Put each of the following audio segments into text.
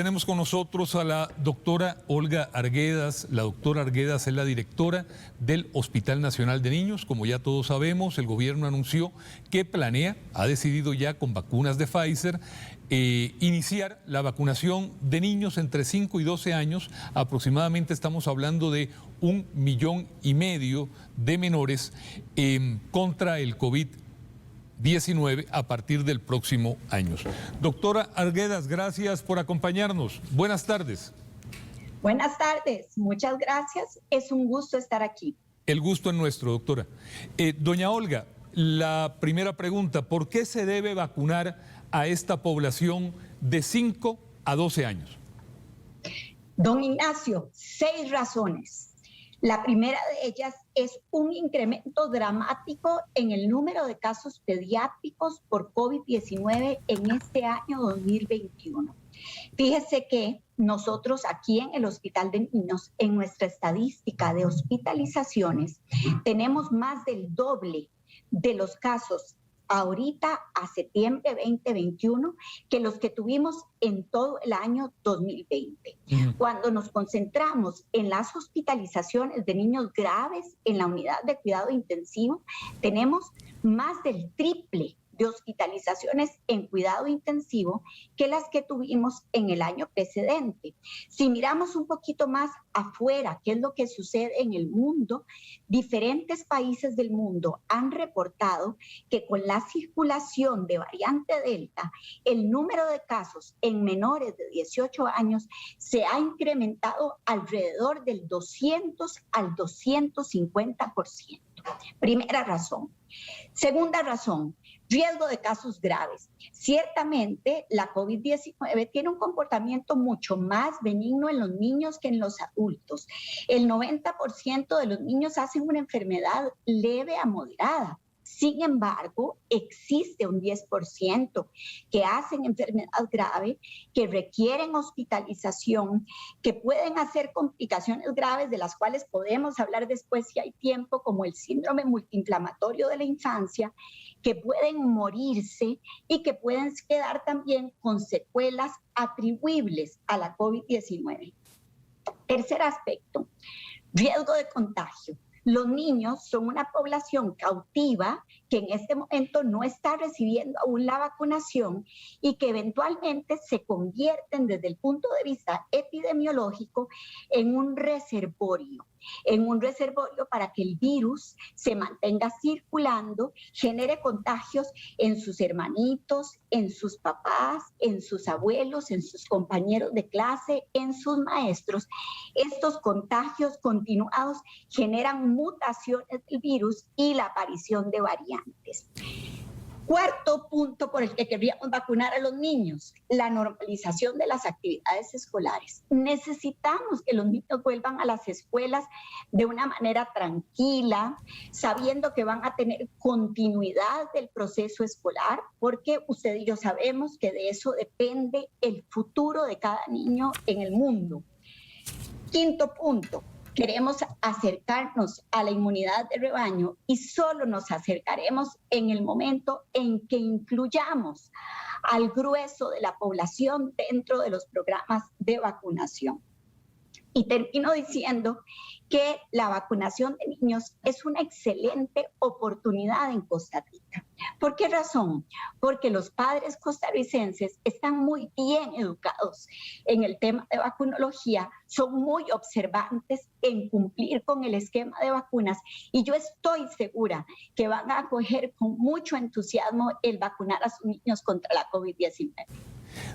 tenemos con nosotros a la doctora Olga Arguedas. La doctora Arguedas es la directora del Hospital Nacional de Niños. Como ya todos sabemos, el gobierno anunció que ha decidido ya con vacunas de Pfizer, iniciar la vacunación de niños entre 5 y 12 años. Aproximadamente estamos hablando de 1,5 millones de menores contra el COVID-19 a partir del próximo año. Doctora Arguedas, gracias por acompañarnos. Buenas tardes. Buenas tardes, muchas gracias. Es un gusto estar aquí. El gusto es nuestro, doctora. Doña Olga, la primera pregunta: ¿por qué se debe vacunar a esta población de 5 a 12 años? Don Ignacio, 6 razones. La primera de ellas es un incremento dramático en el número de casos pediátricos por COVID-19 en este año 2021. Fíjese que nosotros aquí en el Hospital de Niños, en nuestra estadística de hospitalizaciones, tenemos más del doble de los casos ahorita a septiembre 2021 que los que tuvimos en todo el año 2020. Cuando nos concentramos en las hospitalizaciones de niños graves en la unidad de cuidado intensivo, tenemos más del triple de hospitalizaciones en cuidado intensivo que las que tuvimos en el año precedente. Si miramos un poquito más afuera, qué es lo que sucede en el mundo, diferentes países del mundo han reportado que con la circulación de variante Delta, el número de casos en menores de 18 años se ha incrementado alrededor del 200 al 250%. Primera razón. Segunda razón, riesgo de casos graves. Ciertamente, la COVID-19 tiene un comportamiento mucho más benigno en los niños que en los adultos. El 90% de los niños hacen una enfermedad leve a moderada. Sin embargo, existe un 10% que hacen enfermedad grave, que requieren hospitalización, que pueden hacer complicaciones graves de las cuales podemos hablar después si hay tiempo, como el síndrome multiinflamatorio de la infancia, que pueden morirse y que pueden quedar también con secuelas atribuibles a la COVID-19. Tercer aspecto, riesgo de contagio. Los niños son una población cautiva que en este momento no está recibiendo aún la vacunación y que eventualmente se convierten desde el punto de vista epidemiológico en un reservorio para que el virus se mantenga circulando, genere contagios en sus hermanitos, en sus papás, en sus abuelos, en sus compañeros de clase, en sus maestros. Estos contagios continuados generan mutaciones del virus y la aparición de variantes. Cuarto punto por el que queríamos vacunar a los niños, la normalización de las actividades escolares. Necesitamos que los niños vuelvan a las escuelas de una manera tranquila, sabiendo que van a tener continuidad del proceso escolar, porque usted y yo sabemos que de eso depende el futuro de cada niño en el mundo. Quinto punto. Queremos acercarnos a la inmunidad de rebaño y solo nos acercaremos en el momento en que incluyamos al grueso de la población dentro de los programas de vacunación. Y termino diciendo que la vacunación de niños es una excelente oportunidad en Costa Rica. ¿Por qué razón? Porque los padres costarricenses están muy bien educados en el tema de vacunología, son muy observantes en cumplir con el esquema de vacunas y yo estoy segura que van a acoger con mucho entusiasmo el vacunar a sus niños contra la COVID-19.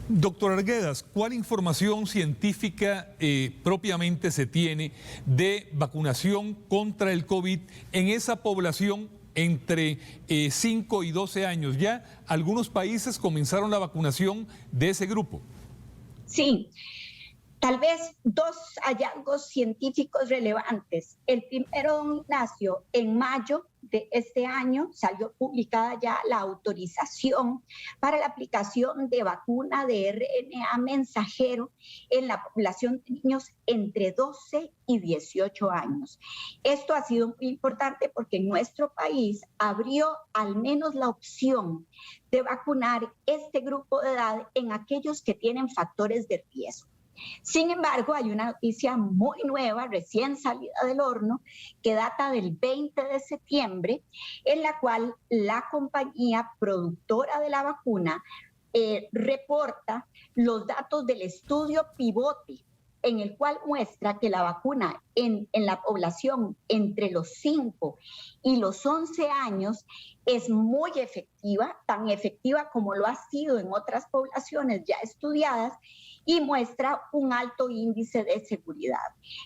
Doctor Arguedas, ¿cuál información científica propiamente se tiene de vacunación contra el COVID en esa población entre 5 y 12 años? Ya algunos países comenzaron la vacunación de ese grupo. Sí, tal vez 2 hallazgos científicos relevantes. El primero, don Ignacio, en mayo de este año salió publicada ya la autorización para la aplicación de vacuna de RNA mensajero en la población de niños entre 12 y 18 años. Esto ha sido muy importante porque en nuestro país abrió al menos la opción de vacunar este grupo de edad en aquellos que tienen factores de riesgo. Sin embargo, hay una noticia muy nueva, recién salida del horno, que data del 20 de septiembre, en la cual la compañía productora de la vacuna reporta los datos del estudio pivote, en el cual muestra que la vacuna en la población entre los 5 y los 11 años es muy efectiva, tan efectiva como lo ha sido en otras poblaciones ya estudiadas, y muestra un alto índice de seguridad.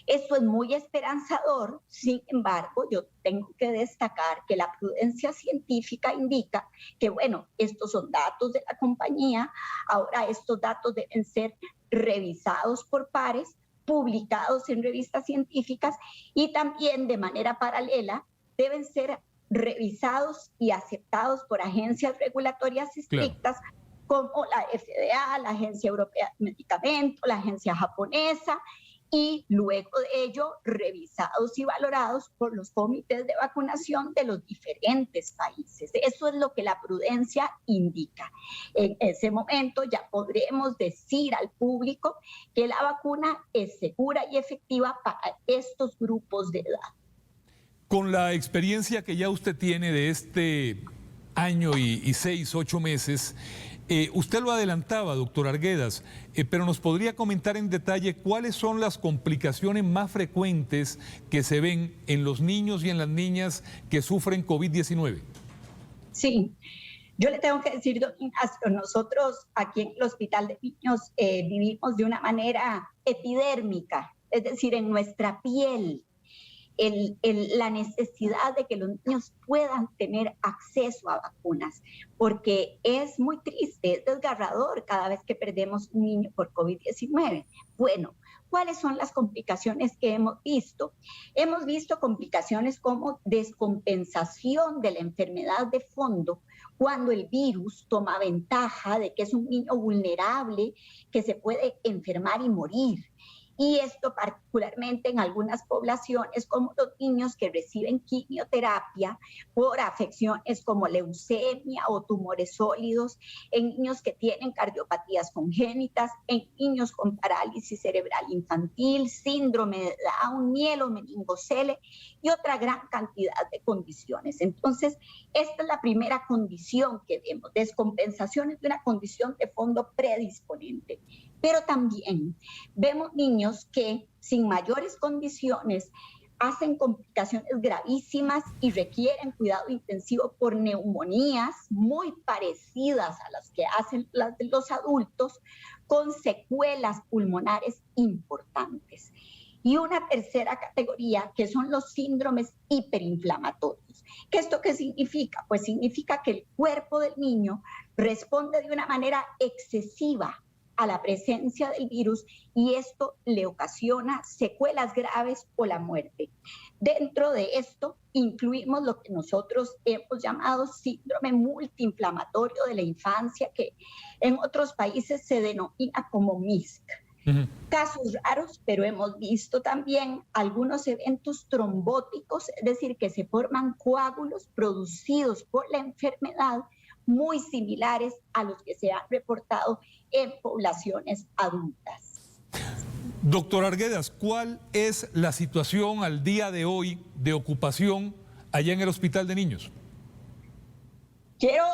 Esto es muy esperanzador. Sin embargo, yo tengo que destacar que la prudencia científica indica que, bueno, estos son datos de la compañía, ahora estos datos deben ser revisados por pares, publicados en revistas científicas y también de manera paralela deben ser revisados y aceptados por agencias regulatorias estrictas, claro, como la FDA, la Agencia Europea de Medicamentos, la Agencia Japonesa, y luego de ello revisados y valorados por los comités de vacunación de los diferentes países. Eso es lo que la prudencia indica. En ese momento ya podremos decir al público que la vacuna es segura y efectiva para estos grupos de edad. Con la experiencia que ya usted tiene de este año y 6, 8 meses, usted lo adelantaba, doctor Arguedas, pero nos podría comentar en detalle cuáles son las complicaciones más frecuentes que se ven en los niños y en las niñas que sufren COVID-19. Sí, yo le tengo que decir, don Ignacio, nosotros aquí en el Hospital de Niños vivimos de una manera epidérmica, es decir, en nuestra piel, la necesidad de que los niños puedan tener acceso a vacunas, porque es muy triste, es desgarrador cada vez que perdemos un niño por COVID-19. Bueno, ¿cuáles son las complicaciones que hemos visto? Hemos visto complicaciones como descompensación de la enfermedad de fondo, cuando el virus toma ventaja de que es un niño vulnerable, que se puede enfermar y morir. Y esto particularmente en algunas poblaciones como los niños que reciben quimioterapia por afecciones como leucemia o tumores sólidos, en niños que tienen cardiopatías congénitas, en niños con parálisis cerebral infantil, síndrome de Down, mielomeningocele y otra gran cantidad de condiciones. Entonces, esta es la primera condición que vemos, descompensaciones de una condición de fondo predisponente. Pero también vemos niños que sin mayores condiciones hacen complicaciones gravísimas y requieren cuidado intensivo por neumonías muy parecidas a las que hacen las de los adultos, con secuelas pulmonares importantes. Y una tercera categoría, que son los síndromes hiperinflamatorios. ¿Esto qué significa? Pues significa que el cuerpo del niño responde de una manera excesiva a la presencia del virus y esto le ocasiona secuelas graves o la muerte. Dentro de esto incluimos lo que nosotros hemos llamado síndrome multiinflamatorio de la infancia, que en otros países se denomina como MISC. Casos raros, pero hemos visto también algunos eventos trombóticos, es decir, que se forman coágulos producidos por la enfermedad muy similares a los que se han reportado en poblaciones adultas. Doctor Arguedas, ¿cuál es la situación al día de hoy de ocupación allá en el Hospital de Niños? Quiero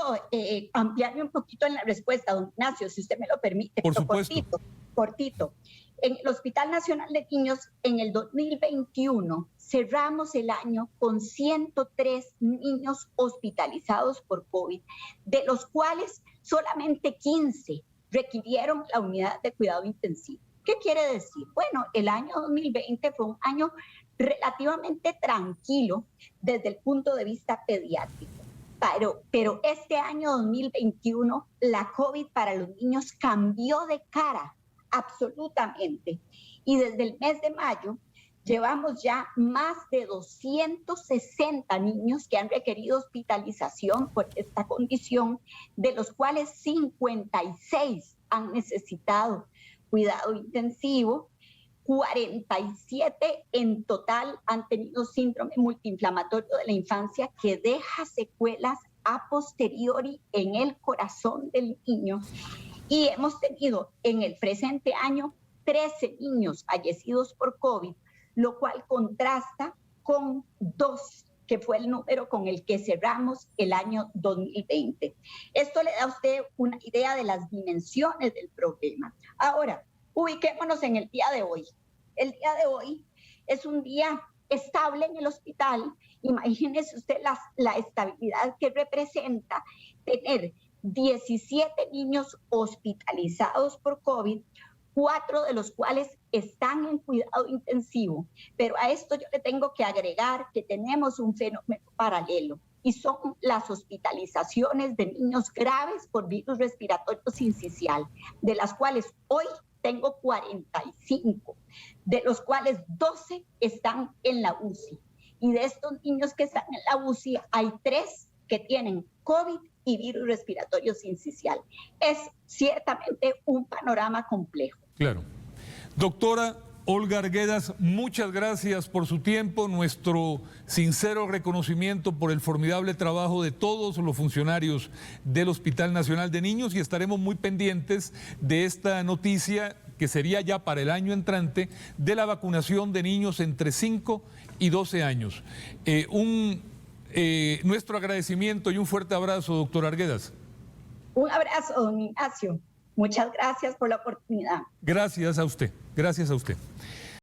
ampliarme un poquito en la respuesta, don Ignacio, si usted me lo permite. Por supuesto. Cortito. En el Hospital Nacional de Niños, en el 2021, cerramos el año con 103 niños hospitalizados por COVID, de los cuales solamente 15 requirieron la unidad de cuidado intensivo. ¿Qué quiere decir? Bueno, el año 2020 fue un año relativamente tranquilo desde el punto de vista pediátrico. Pero este año 2021, la COVID para los niños cambió de cara absolutamente. Y desde el mes de mayo Llevamos ya más de 260 niños que han requerido hospitalización por esta condición, de los cuales 56 han necesitado cuidado intensivo, 47 en total han tenido síndrome multiinflamatorio de la infancia que deja secuelas a posteriori en el corazón del niño. Y hemos tenido en el presente año 13 niños fallecidos por COVID, lo cual contrasta con 2, que fue el número con el que cerramos el año 2020. Esto le da a usted una idea de las dimensiones del problema. Ahora, ubiquémonos en el día de hoy. El día de hoy es un día estable en el hospital. Imagínese usted la estabilidad que representa tener 17 niños hospitalizados por COVID, 4 de los cuales están en cuidado intensivo. Pero a esto yo le tengo que agregar que tenemos un fenómeno paralelo, y son las hospitalizaciones de niños graves por virus respiratorio sincicial, de las cuales hoy tengo 45, de los cuales 12 están en la UCI. Y de estos niños que están en la UCI, hay 3 que tienen COVID y virus respiratorio sincicial. Es ciertamente un panorama complejo. Claro. Doctora Olga Arguedas, muchas gracias por su tiempo, nuestro sincero reconocimiento por el formidable trabajo de todos los funcionarios del Hospital Nacional de Niños, y estaremos muy pendientes de esta noticia que sería ya para el año entrante de la vacunación de niños entre 5 y 12 años. Nuestro agradecimiento y un fuerte abrazo, doctora Arguedas. Un abrazo, don Ignacio. Muchas gracias por la oportunidad. Gracias a usted, gracias a usted.